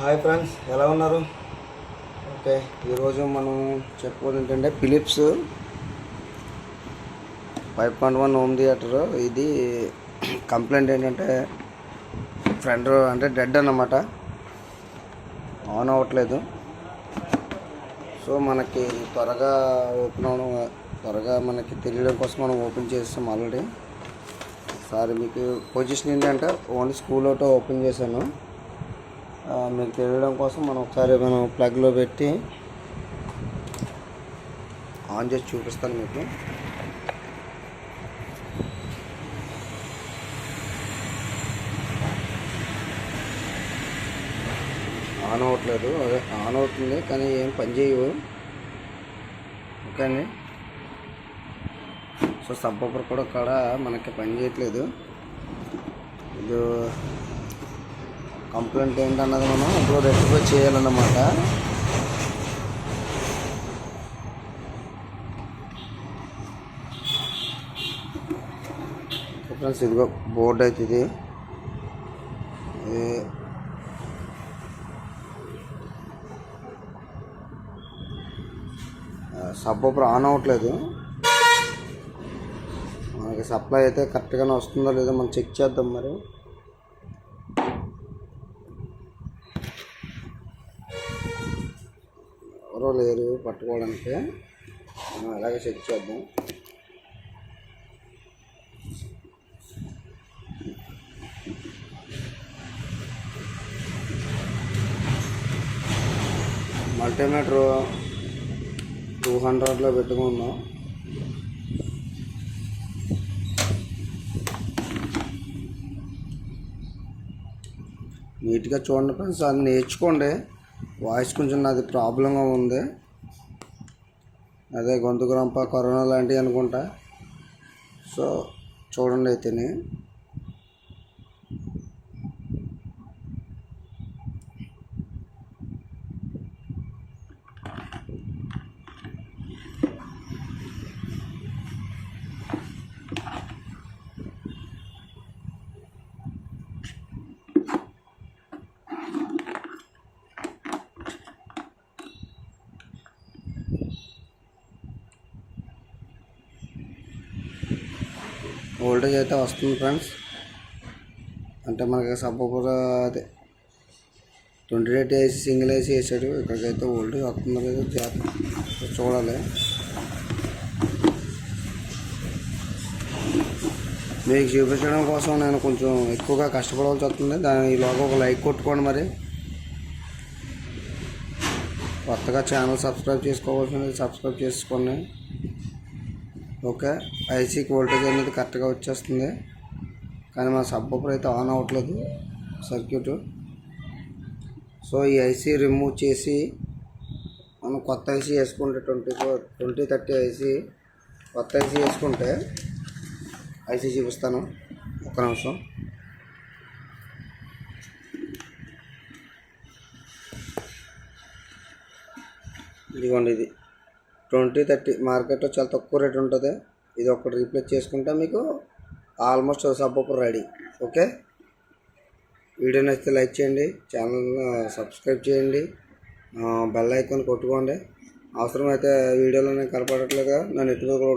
Hi friends, ఎలా ఉన్నారు? Okay, ఈరోజు మనం చెప్పుకోవడం ఏంటంటే ఫిలిప్స్ 5.1 హోమ్ థియేటర్. ఇది కంప్లైంట్ ఏంటంటే ఫ్రంట్ అంటే డెడ్ అన్నమాట, ఆన్ అవ్వట్లేదు. సో మనకి త్వరగా ఓపెన్ అవడం, త్వరగా మనకి తెలియడం కోసం మనం ఓపెన్ చేస్తాం ఆల్రెడీ. సారీ, మీకు పొజిషన్ ఏంటంటే ఓన్లీ స్కూల్ అవుట్ ఓపెన్ చేశాను. మీకు తెలియడం కోసం మనం ప్లగ్లో పెట్టి ఆన్ చేసి చూపిస్తాను మీకు. ఆన్ అవ్వట్లేదు, అదే ఆన్ అవుతుంది కానీ ఏం పని చేయవు. ఓకే అండి. సో సబ్బర్ కూడా ఇక్కడ మనకి పని చేయట్లేదు. ఇది కంప్లైంట్ ఏంటన్నది మనం ఇప్పుడు రెక్టిఫై చేయాలన్నమాట. ఫ్రెండ్స్, ఇదిగో బోర్డు అయితే ఇది సబ్బర్ ఆన్ అవ్వట్లేదు. మనకి సప్లై అయితే కరెక్ట్గానే వస్తుందో లేదో మనం చెక్ చేద్దాం. మరి ఎవరో లేరు పట్టుకోవడానికి, మనం అలాగే చెక్ చేద్దాం. మల్టీమీటర్ 200లో పెట్టుకున్నాం. నీట్గా చూడండి ఫ్రెండ్స్, అది నేర్చుకోండి. వాయిస్ కొంచెం నాది ప్రాబ్లంగా ఉంది, అదే గొంతు రంప కరోనా లాంటివి అనుకుంటా. సో చూడండి అయితేనే. వోల్టేజ్ అయితే వస్తుంది ఫ్రెండ్స్, అంటే మనకి సబ్బర్ అదే 28 ఏసీ సింగిల్ ఏసీ వేసాడు. ఇక్కడికైతే వోల్టేజ్ వస్తుందో లేదో చూడాలి. మీకు చూపించడం కోసం నేను కొంచెం ఎక్కువగా కష్టపడవలసి వస్తుంది. ఈలోగా ఒక లైక్ కొట్టుకోండి. మరి కొత్తగా ఛానల్ సబ్స్క్రైబ్ చేసుకోవాల్సింది సబ్స్క్రైబ్ చేసుకోండి. ఓకే, ఐసీకి వోల్టేజ్ అనేది కరెక్ట్గా వచ్చేస్తుంది, కానీ మన సబ్బర్ అయితే ఆన్ అవ్వట్లేదు సర్క్యూట్. సో ఈ ఐసీ రిమూవ్ చేసి మనం కొత్త ఐసీ వేసుకుంటే 2030 ఐసీ కొత్త ఐసీ వేసుకుంటే ఐసీ చూపిస్తాను, ఒక్క నిమిషం. ఇదిగోండి, ఇది 2030 మార్కెట్లో చాలా తక్కువ రేట్ ఉంటుంది. ఇది ఒకటి రీప్లేస్ చేసుకుంటే మీకు ఆల్మోస్ట్ సబ్బర్ రెడీ. ఓకే, వీడియో నచ్చితే లైక్ చేయండి, ఛానల్ సబ్స్క్రైబ్ చేయండి, బెల్ ఐకాన్ కొట్టుకోండి. అవసరమైతే వీడియోలో నేను కనపడట్లేదుగా నన్ను ఎటువంటి